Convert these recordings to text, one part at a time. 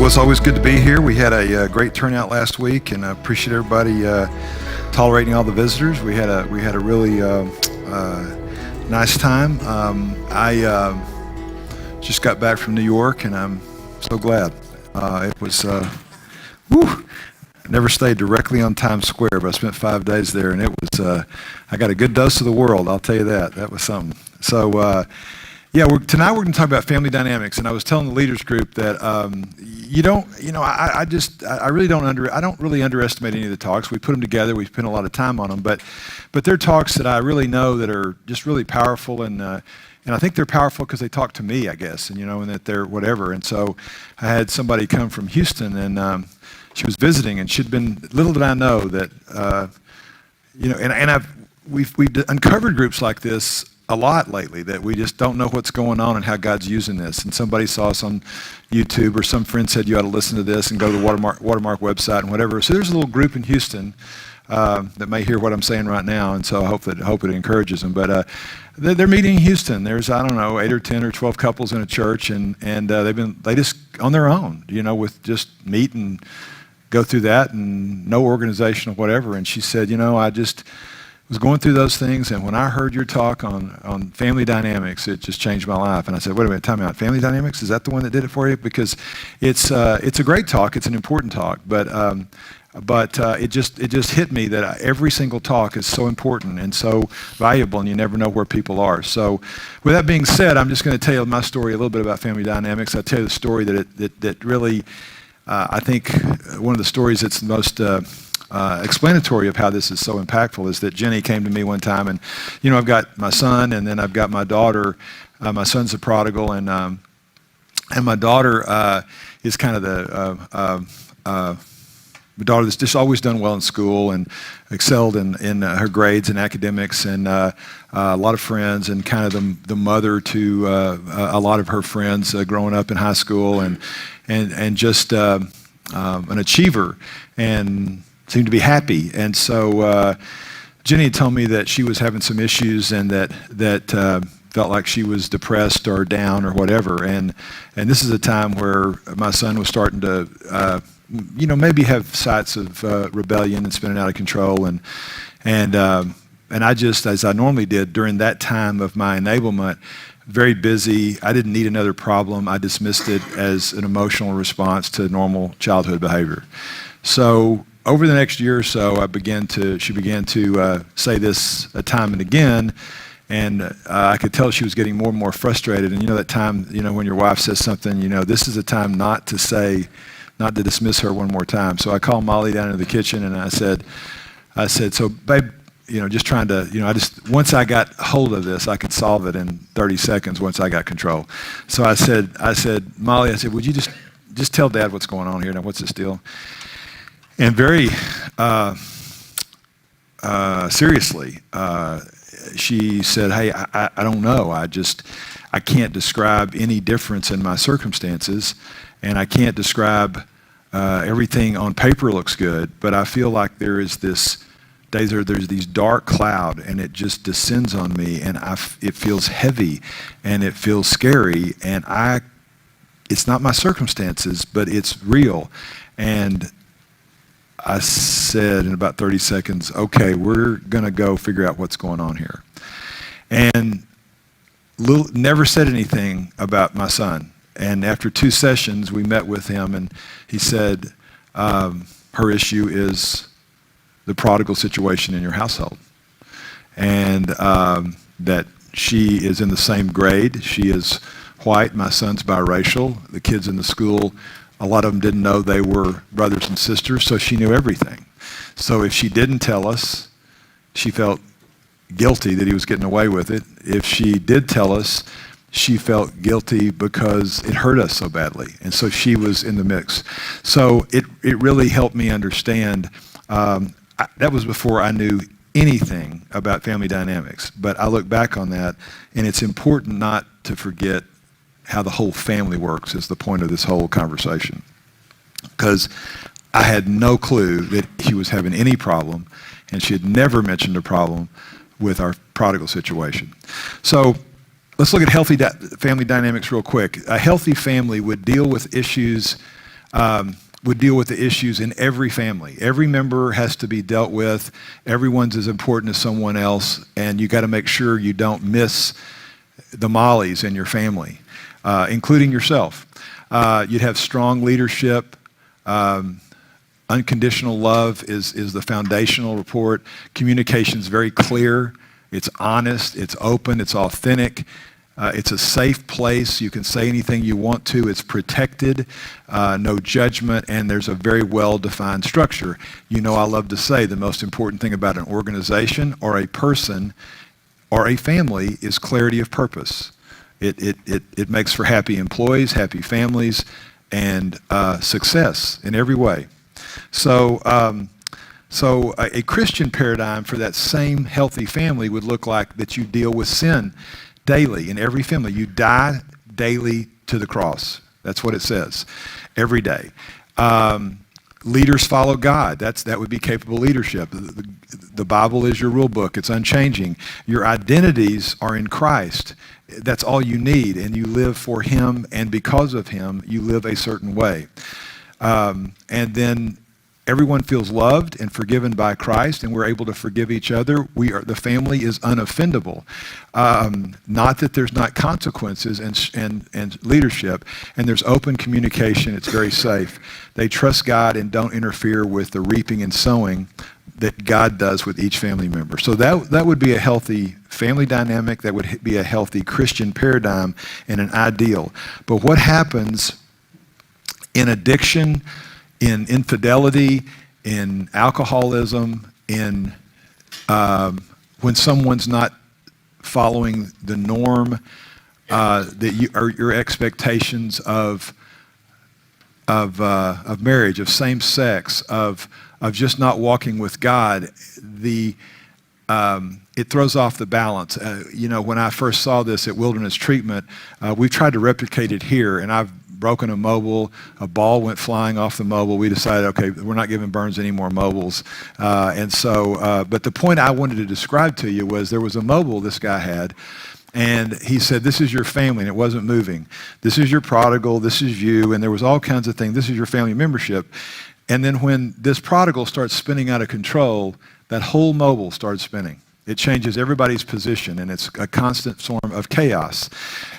Well, it's always good to be here. We had a great turnout last week, and I appreciate everybody tolerating all the visitors. We had a really nice time. I just got back from New York, and I'm so glad. It was I never stayed directly on Times Square, but I spent 5 days there, and it was I got a good dose of the world. I'll tell you that. That was something. So. Tonight we're going to talk about family dynamics, and I was telling the leaders group that I don't really underestimate any of the talks. We put them together, we spend a lot of time on them, but they're talks that I really know that are just really powerful, and I think they're powerful because they talk to me, I guess, and that they're whatever. And so I had somebody come from Houston, and she was visiting, and she'd been. Little did I know that we've uncovered groups like this a lot lately, that we just don't know what's going on and how God's using this. And somebody saw us on YouTube, or some friend said you ought to listen to this and go to the Watermark website and whatever. So there's a little group in Houston that may hear what I'm saying right now, and so I hope it encourages them. But they're meeting in Houston. There's 8 or 10 or 12 couples in a church, and they just on their own, with just meet and go through that, and no organization or whatever. And she said, I just was going through those things, and when I heard your talk on family dynamics, it just changed my life. And I said, wait a minute, time out. Family dynamics, is that the one that did it for you? Because it's a great talk, it's an important talk, but it just hit me that every single talk is so important and so valuable, and you never know where people are. So with that being said, I'm just going to tell you my story a little bit about family dynamics. I'll tell you the story that really, I think one of the stories that's the most explanatory of how this is so impactful is that Jenny came to me one time, and I've got my son, and then I've got my daughter. My son's a prodigal, and my daughter is kind of the daughter that's just always done well in school and excelled in her grades and academics, and a lot of friends, and kind of the mother to a lot of her friends growing up in high school, and just an achiever, and seemed to be happy. And so Jenny had told me that she was having some issues, and that felt like she was depressed or down or whatever. And this is a time where my son was starting to maybe have sights of rebellion and spinning out of control. And I just, as I normally did during that time of my enablement, very busy. I didn't need another problem. I dismissed it as an emotional response to normal childhood behavior. So over the next year or so, she began to say this time and again, and I could tell she was getting more and more frustrated. And that time, when your wife says something, this is a time not to dismiss her one more time. So I called Molly down into the kitchen, and I said, so babe, just trying to, once I got hold of this, I could solve it in 30 seconds once I got control. So I said, Molly, would you just tell Dad what's going on here? Now, what's this deal? And very seriously, she said, hey, I don't know. I can't describe any difference in my circumstances, and I can't describe everything on paper looks good, but I feel like there's these dark cloud, and it just descends on me, and it feels heavy, and it feels scary, and it's not my circumstances, but it's real. And I said in about 30 seconds, okay, we're going to go figure out what's going on here. And never said anything about my son. And after 2 sessions, we met with him, and he said, her issue is the prodigal situation in your household. And that she is in the same grade. She is white. My son's biracial. The kids in the school, a lot of them didn't know they were brothers and sisters, so she knew everything. So if she didn't tell us, she felt guilty that he was getting away with it. If she did tell us, she felt guilty because it hurt us so badly. And so she was in the mix. So it really helped me understand. That was before I knew anything about family dynamics. But I look back on that, and it's important not to forget how the whole family works is the point of this whole conversation. Because I had no clue that he was having any problem, and she had never mentioned a problem with our prodigal situation. So let's look at healthy family dynamics real quick. A healthy family would deal with issues would deal with the issues in every family. Every member has to be dealt with. Everyone's as important as someone else, and you got to make sure you don't miss the Mollies in your family, including yourself. You'd have strong leadership. Unconditional love is the foundational report. Communication's very clear. It's honest. It's open. It's authentic. It's a safe place. You can say anything you want to. It's protected, no judgment, and there's a very well-defined structure. You know, I love to say the most important thing about an organization or a person or a family is clarity of purpose. It makes for happy employees, happy families, and success in every way. So a Christian paradigm for that same healthy family would look like that you deal with sin daily in every family. You die daily to the cross. That's what it says, every day. Leaders follow God. That would be capable leadership. The Bible is your rule book. It's unchanging. Your identities are in Christ. That's all you need, and you live for Him, and because of Him, you live a certain way. And then everyone feels loved and forgiven by Christ, and we're able to forgive each other. The family is unoffendable. Not that there's not consequences and leadership, and there's open communication. It's very safe. They trust God and don't interfere with the reaping and sowing that God does with each family member. So that would be a healthy family dynamic. That would be a healthy Christian paradigm and an ideal. But what happens in addiction, in infidelity, in alcoholism, in when someone's not following the norm, your expectations of marriage, of same sex, of just not walking with God, it throws off the balance. When I first saw this at Wilderness Treatment, we've tried to replicate it here, and I've broken a mobile, a ball went flying off the mobile. We decided, okay, we're not giving Burns any more mobiles. But the point I wanted to describe to you was there was a mobile this guy had, and he said, this is your family, and it wasn't moving. This is your prodigal, this is you, and there was all kinds of things. This is your family membership. And then when this prodigal starts spinning out of control, that whole mobile starts spinning. It changes everybody's position, and it's a constant storm of chaos.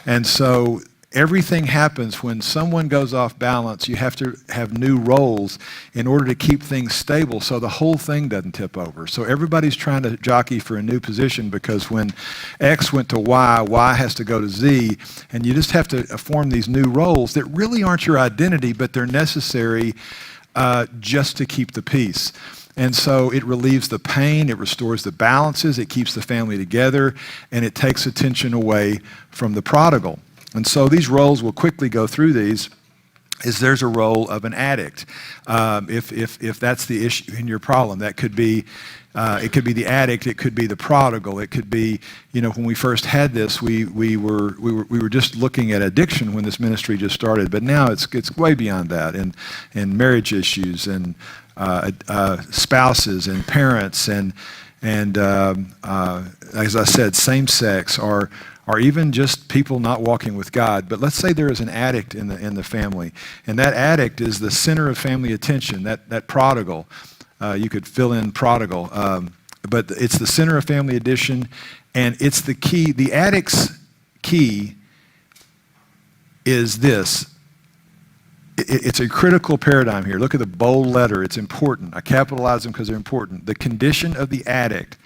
And so everything happens when someone goes off balance. You have to have new roles in order to keep things stable so the whole thing doesn't tip over. So everybody's trying to jockey for a new position, because when X went to Y, Y has to go to Z, and you just have to form these new roles that really aren't your identity, but they're necessary just to keep the peace. And so it relieves the pain, it restores the balances, it keeps the family together, and it takes attention away from the prodigal. And so these roles, we'll quickly go through these, is there's a role of an addict. If that's the issue in your problem, that could be, it could be the addict, it could be the prodigal, it could be, when we first had this, we were just looking at addiction when this ministry just started, but now it's way beyond that, and marriage issues, and spouses, and parents, and as I said, same sex, or even just people not walking with God. But let's say there is an addict in the family, and that addict is the center of family attention, that prodigal. You could fill in prodigal, but it's the center of family addition, and it's the key. The addict's key is this. It's a critical paradigm here. Look at the bold letter. It's important. I capitalize them because they're important. The condition of the addict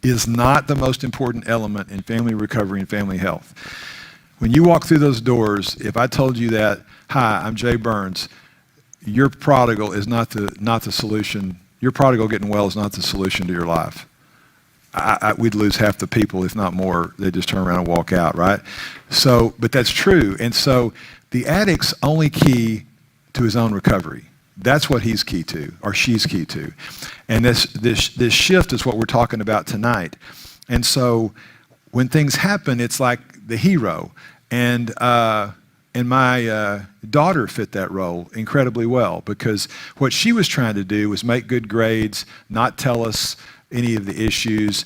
is not the most important element in family recovery and family health. When you walk through those doors, if I told you that, hi, I'm Jay Burns, your prodigal is not the solution. Your prodigal getting well is not the solution to your life. We'd lose half the people, if not more. They just turn around and walk out, right? So, but that's true. And so the addict's only key to his own recovery. That's what he's key to, or she's key to. And this shift is what we're talking about tonight. And so when things happen, it's like the hero. And my daughter fit that role incredibly well, because what she was trying to do was make good grades, not tell us any of the issues.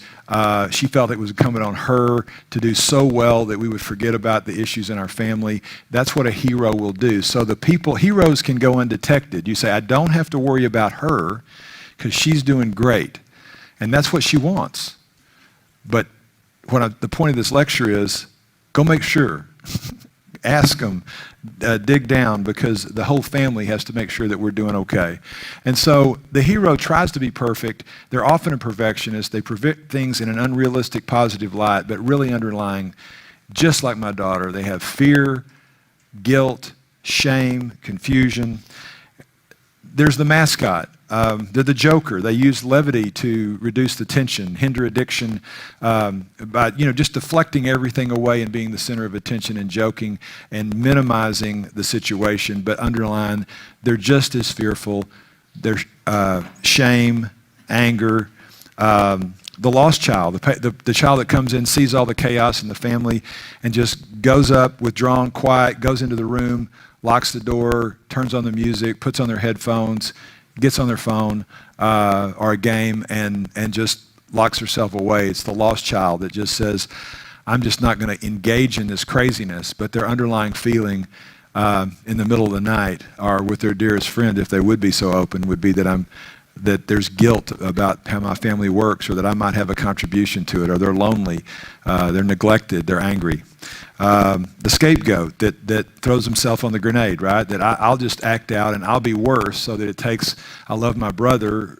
She felt it was incumbent on her to do so well that we would forget about the issues in our family. That's what a hero will do. So heroes can go undetected. You say, I don't have to worry about her because she's doing great. And that's what she wants. But the point of this lecture is, go make sure. Ask them, dig down, because the whole family has to make sure that we're doing okay. And so the hero tries to be perfect. They're often a perfectionist. They present things in an unrealistic, positive light, but really underlying, just like my daughter, they have fear, guilt, shame, confusion. There's the mascot. They're the joker. They use levity to reduce the tension, hinder addiction, by just deflecting everything away and being the center of attention and joking and minimizing the situation. But underlying, they're just as fearful. There's shame, anger. The lost child, the child that comes in, sees all the chaos in the family, and just goes up, withdrawn, quiet, goes into the room, locks the door, turns on the music, puts on their headphones, gets on their phone or a game, and just locks herself away. It's the lost child that just says, I'm just not going to engage in this craziness. But their underlying feeling in the middle of the night, or with their dearest friend, if they would be so open, would be that there's guilt about how my family works, or that I might have a contribution to it, or they're lonely, they're neglected, they're angry. The scapegoat that throws himself on the grenade, right? That I'll just act out and I'll be worse, so that it takes, I love my brother,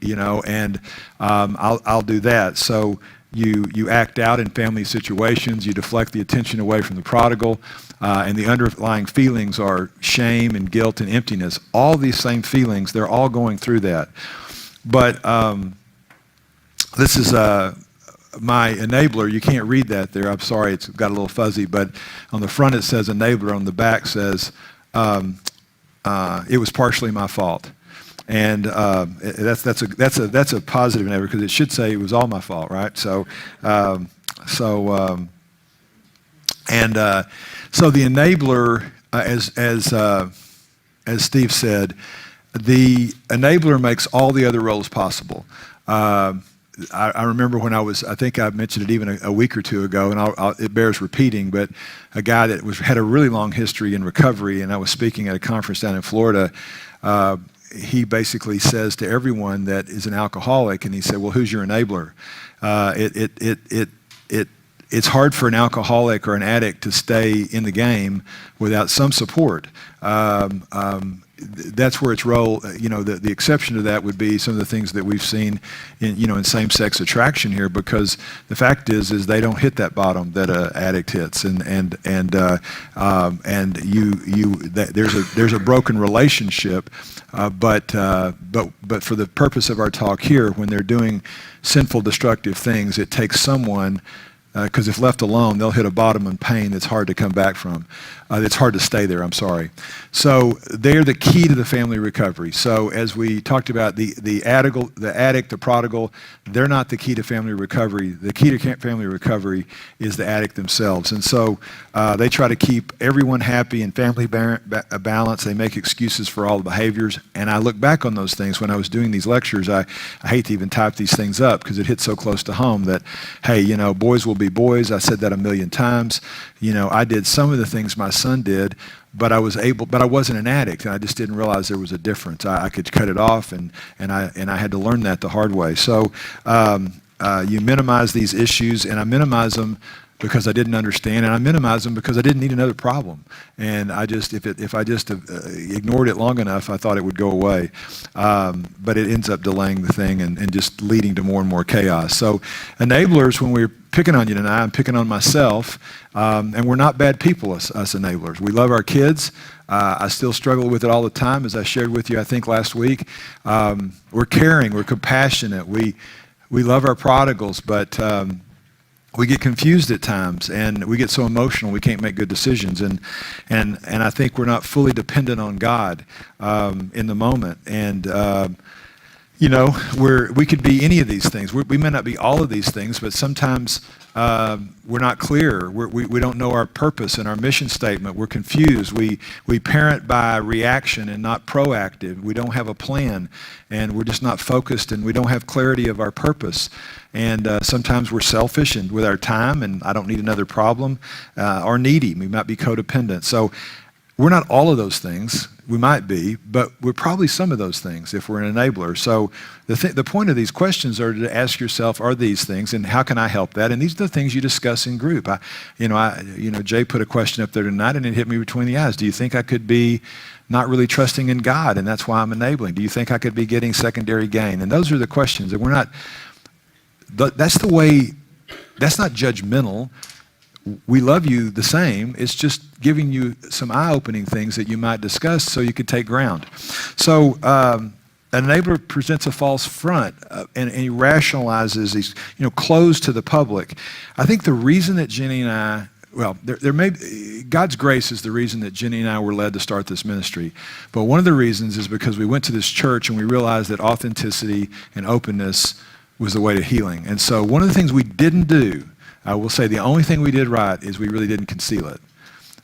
and I'll do that. So you act out in family situations, you deflect the attention away from the prodigal, and the underlying feelings are shame and guilt and emptiness. All these same feelings, they're all going through that. But this is my enabler. You can't read that there. I'm sorry, it's got a little fuzzy, but on the front it says enabler, on the back says it was partially my fault. And that's a positive enabler, because it should say it was all my fault, right? So the enabler, as Steve said, the enabler makes all the other roles possible. I remember when I think I mentioned it even a week or two ago, and it bears repeating, but a guy that had a really long history in recovery, and I was speaking at a conference down in Florida. He basically says to everyone that is an alcoholic, and he said, well, who's your enabler? It's hard for an alcoholic or an addict to stay in the game without some support. That's where its role, the exception to that would be some of the things that we've seen in same-sex attraction here, because the fact is they don't hit that bottom that an addict hits, there's a broken relationship, but for the purpose of our talk here, when they're doing sinful, destructive things, it takes someone. Because if left alone, they'll hit a bottom in pain that's hard to come back from. It's hard to stay there, I'm sorry. So they're the key to the family recovery. So as we talked about, the addict, the prodigal, they're not the key to family recovery. The key to family recovery is the addict themselves. And so they try to keep everyone happy and family balance. They make excuses for all the behaviors. And I look back on those things when I was doing these lectures. I hate to even type these things up, because it hits so close to home that, hey, boys will be boys. I said that a million times. I did some of the things my son did, but I wasn't an addict, and I just didn't realize there was a difference. I could cut it off, and I had to learn that the hard way. So you minimize these issues, and I minimize them because I didn't understand, and I minimize them because I didn't need another problem. And if I just ignored it long enough, I thought it would go away. But it ends up delaying the thing and just leading to more and more chaos. So enablers, when we're picking on you tonight, I'm picking on myself, and we're not bad people, us enablers. We love our kids. I still struggle with it all the time, as I shared with you, I think, last week. We're caring, we're compassionate, we love our prodigals, but we get confused at times, and we get so emotional we can't make good decisions, and I think we're not fully dependent on God in the moment. And we could be any of these things. We may not be all of these things, but sometimes we're not clear. We don't know our purpose and our mission statement. We're confused. We parent by reaction and not proactive. We don't have a plan, and we're just not focused, and we don't have clarity of our purpose. And sometimes we're selfish and with our time, and I don't need another problem, or needy. We might be codependent. So we're not all of those things. We might be, but we're probably some of those things if we're an enabler. So the point of these questions are to ask yourself, are these things, and how can I help that? And these are the things you discuss in group. Jay put a question up there tonight, and it hit me between the eyes. Do you think I could be not really trusting in God, and that's why I'm enabling? Do you think I could be getting secondary gain? And those are the questions. And that's the way. That's not judgmental. We love you the same. It's just giving you some eye-opening things that you might discuss so you could take ground. So an enabler presents a false front, and he rationalizes, he's closed to the public. I think the reason that Jenny and I, God's grace is the reason that Jenny and I were led to start this ministry. But one of the reasons is because we went to this church and we realized that authenticity and openness was the way to healing. And so one of the things we didn't do, I will say the only thing we did right is we really didn't conceal it.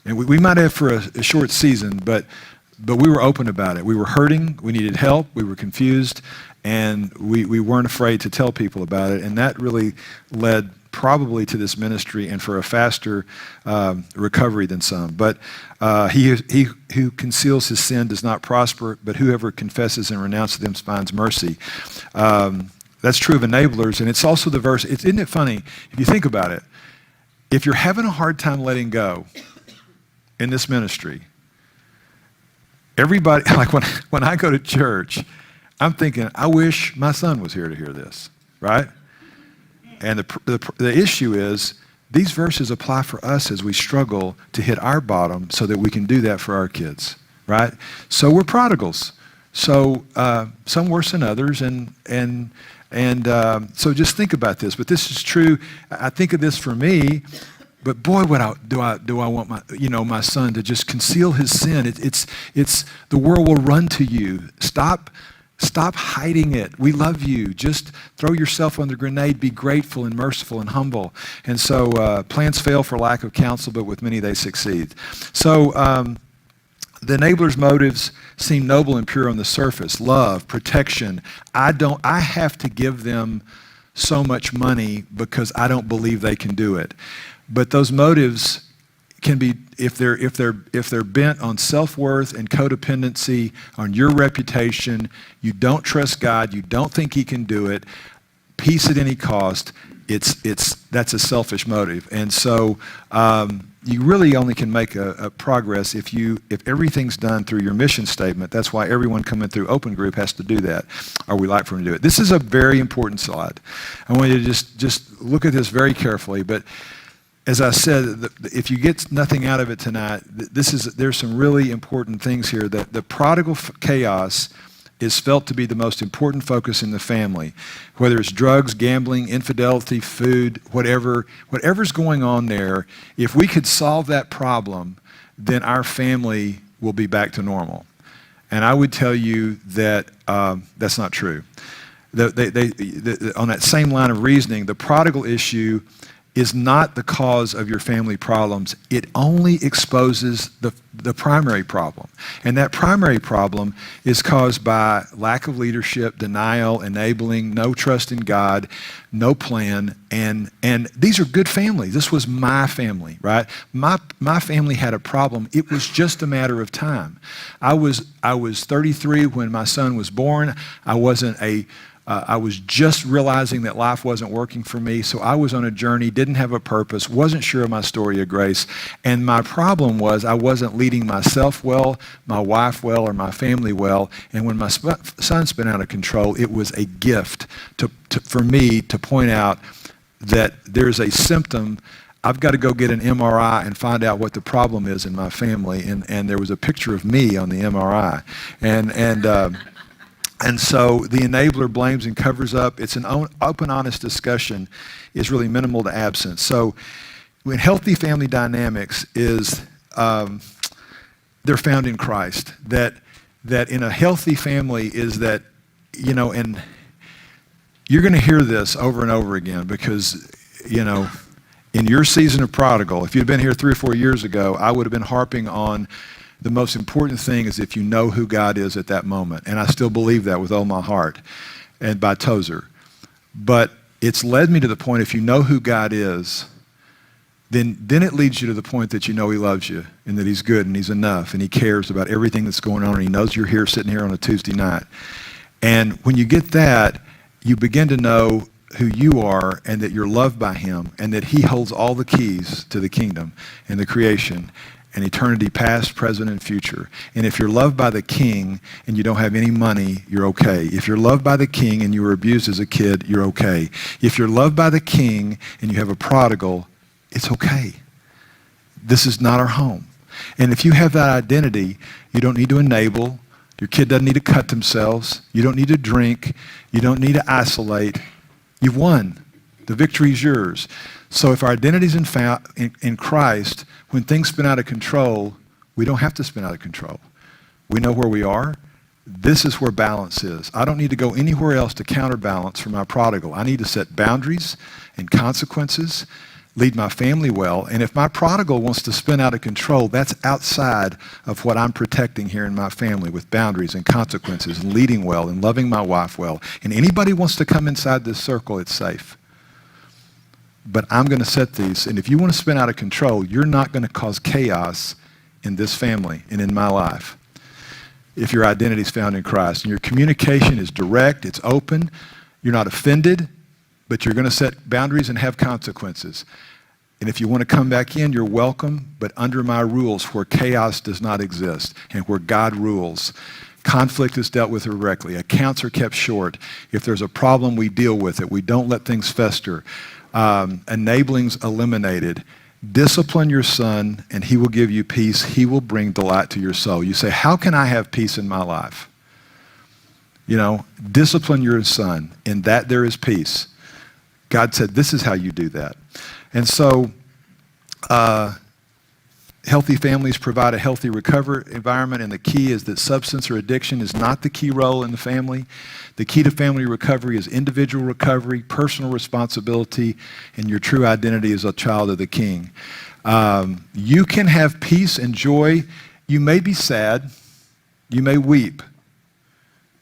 And we might have for a short season, but we were open about it. We were hurting, we needed help, we were confused, and we weren't afraid to tell people about it. And that really led probably to this ministry and for a faster recovery than some. But he who conceals his sin does not prosper, but whoever confesses and renounces them finds mercy. That's true of enablers, and it's also the verse. Isn't it funny, if you think about it, if you're having a hard time letting go in this ministry, everybody, like when I go to church, I'm thinking, I wish my son was here to hear this, right? And the issue is, these verses apply for us as we struggle to hit our bottom so that we can do that for our kids, right? So we're prodigals. So some worse than others, and so just think about this. But this is true. I think of this for me. But boy, do I want my son to just conceal his sin? It's the world will run to you. Stop hiding it. We love you. Just throw yourself on the grenade. Be grateful and merciful and humble. And so plans fail for lack of counsel, but with many they succeed. So the enabler's motives seem noble and pure on the surface. Love, protection. I have to give them so much money because I don't believe they can do it. But those motives can be, if they're bent on self-worth and codependency, on your reputation, you don't trust God, you don't think he can do it, peace at any cost, that's a selfish motive. And so you really only can make a progress if everything's done through your mission statement. That's why everyone coming through Open Group has to do that, or we like for them to do it. This is a very important slide. I want you to just look at this very carefully. But as I said, if you get nothing out of it tonight, there's some really important things here. That the prodigal chaos is felt to be the most important focus in the family. Whether it's drugs, gambling, infidelity, food, whatever's going on there, if we could solve that problem, then our family will be back to normal. And I would tell you that that's not true. On that same line of reasoning, the prodigal issue is not the cause of your family problems. It only exposes the primary problem. And that primary problem is caused by lack of leadership, denial, enabling, no trust in God, no plan. And these are good families. This was my family, right? My family had a problem. It was just a matter of time. I was 33 when my son was born. I was just realizing that life wasn't working for me, so I was on a journey, didn't have a purpose, wasn't sure of my story of grace, and my problem was I wasn't leading myself well, my wife well, or my family well, and when my son spun out of control, it was a gift for me to point out that there's a symptom. I've got to go get an MRI and find out what the problem is in my family, and there was a picture of me on the MRI, and so the enabler blames and covers up. It's an open, honest discussion is really minimal to absence. So when healthy family dynamics is, they're found in Christ. That in a healthy family is that and you're going to hear this over and over again because, in your season of prodigal, if you'd been here 3 or 4 years ago, I would have been harping on the most important thing is if you know who God is at that moment. And I still believe that with all my heart and by Tozer. But it's led me to the point, if you know who God is, then it leads you to the point that you know he loves you and that he's good and he's enough and he cares about everything that's going on and he knows you're here sitting here on a Tuesday night. And when you get that, you begin to know who you are and that you're loved by him and that he holds all the keys to the kingdom and the creation and eternity past, present, and future. And if you're loved by the king and you don't have any money, you're okay. If you're loved by the king and you were abused as a kid, you're okay. If you're loved by the king and you have a prodigal, it's okay. This is not our home. And if you have that identity, you don't need to enable. Your kid doesn't need to cut themselves. You don't need to drink. You don't need to isolate. You've won. The victory is yours. So if our identity is in Christ, when things spin out of control, we don't have to spin out of control. We know where we are. This is where balance is. I don't need to go anywhere else to counterbalance for my prodigal. I need to set boundaries and consequences, lead my family well. And if my prodigal wants to spin out of control, that's outside of what I'm protecting here in my family with boundaries and consequences and leading well and loving my wife well. And anybody wants to come inside this circle, it's safe. But I'm going to set these. And if you want to spin out of control, you're not going to cause chaos in this family and in my life if your identity is found in Christ. And your communication is direct, it's open, you're not offended, but you're going to set boundaries and have consequences. And if you want to come back in, you're welcome, but under my rules where chaos does not exist and where God rules. Conflict is dealt with directly. Accounts are kept short. If there's a problem, we deal with it. We don't let things fester. Enabling's eliminated. Discipline your son, and he will give you peace. He will bring delight to your soul. You say, how can I have peace in my life? Discipline your son. In that there is peace. God said, this is how you do that. And so, healthy families provide a healthy recovery environment, and the key is that substance or addiction is not the key role in the family. The key to family recovery is individual recovery, personal responsibility, and your true identity as a child of the King. You can have peace and joy. You may be sad. You may weep.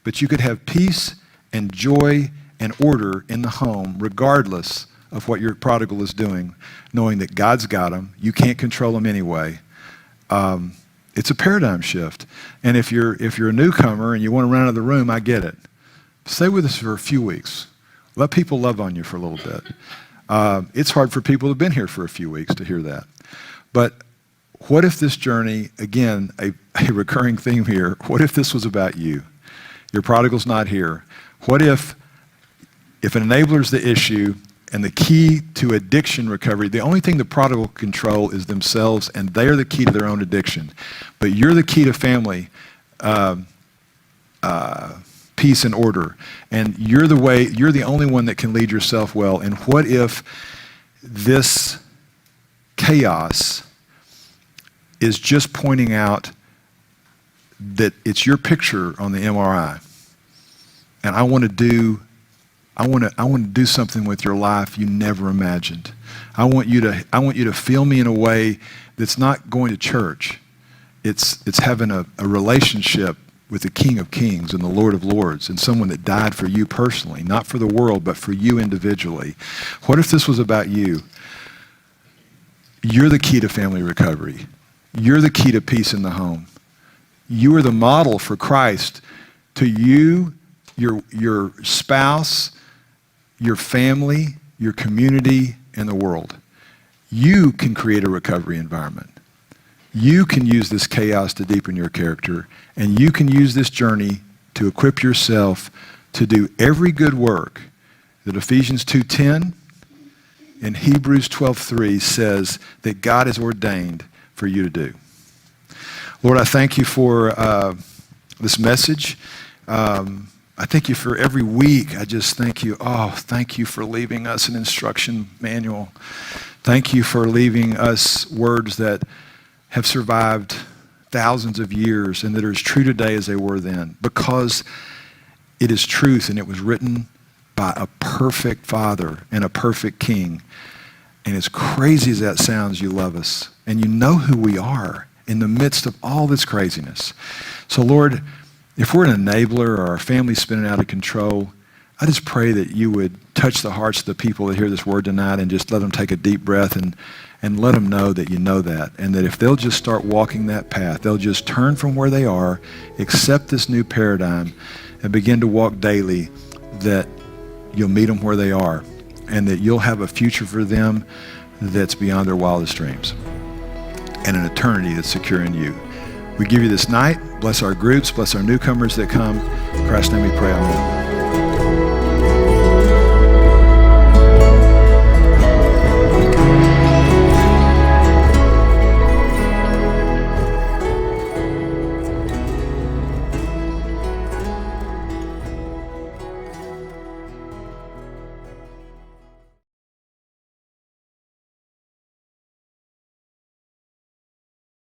But you could have peace and joy and order in the home regardless of what your prodigal is doing, knowing that God's got him. You can't control him anyway. It's a paradigm shift. And if you're a newcomer and you want to run out of the room, I get it. Stay with us for a few weeks. Let people love on you for a little bit. It's hard for people who've been here for a few weeks to hear that. But what if this journey, again, a recurring theme here, what if this was about you? Your prodigal's not here. What if an enabler is the issue and the key to addiction recovery, the only thing the prodigal control is themselves, and they are the key to their own addiction. But you're the key to family peace and order. And you're the only one that can lead yourself well. And what if this chaos is just pointing out that it's your picture on the MRI, and I want to do something with your life you never imagined. I want you to feel me in a way that's not going to church. It's having a relationship with the King of Kings and the Lord of Lords, and someone that died for you personally, not for the world, but for you individually. What if this was about you? You're the key to family recovery. You're the key to peace in the home. You are the model for Christ to you, your spouse, your family, your community, and the world. You can create a recovery environment. You can use this chaos to deepen your character, and you can use this journey to equip yourself to do every good work that Ephesians 2:10 and Hebrews 12:3 says that God has ordained for you to do. Lord, I thank you for this message. I thank you for every week. I just thank you. Oh, thank you for leaving us an instruction manual. Thank you for leaving us words that have survived thousands of years and that are as true today as they were then. Because It is truth, and it was written by a perfect Father and a perfect King. And as crazy as that sounds, you love us. And you know who we are in the midst of all this craziness. So Lord, if we're an enabler or our family's spinning out of control, I just pray that you would touch the hearts of the people that hear this word tonight and just let them take a deep breath and let them know that you know that. And that if they'll just start walking that path, they'll just turn from where they are, accept this new paradigm, and begin to walk daily, that you'll meet them where they are and that you'll have a future for them that's beyond their wildest dreams and an eternity that's secure in you. We give you this night. Bless our groups. Bless our newcomers that come. In Christ's name we pray. Amen.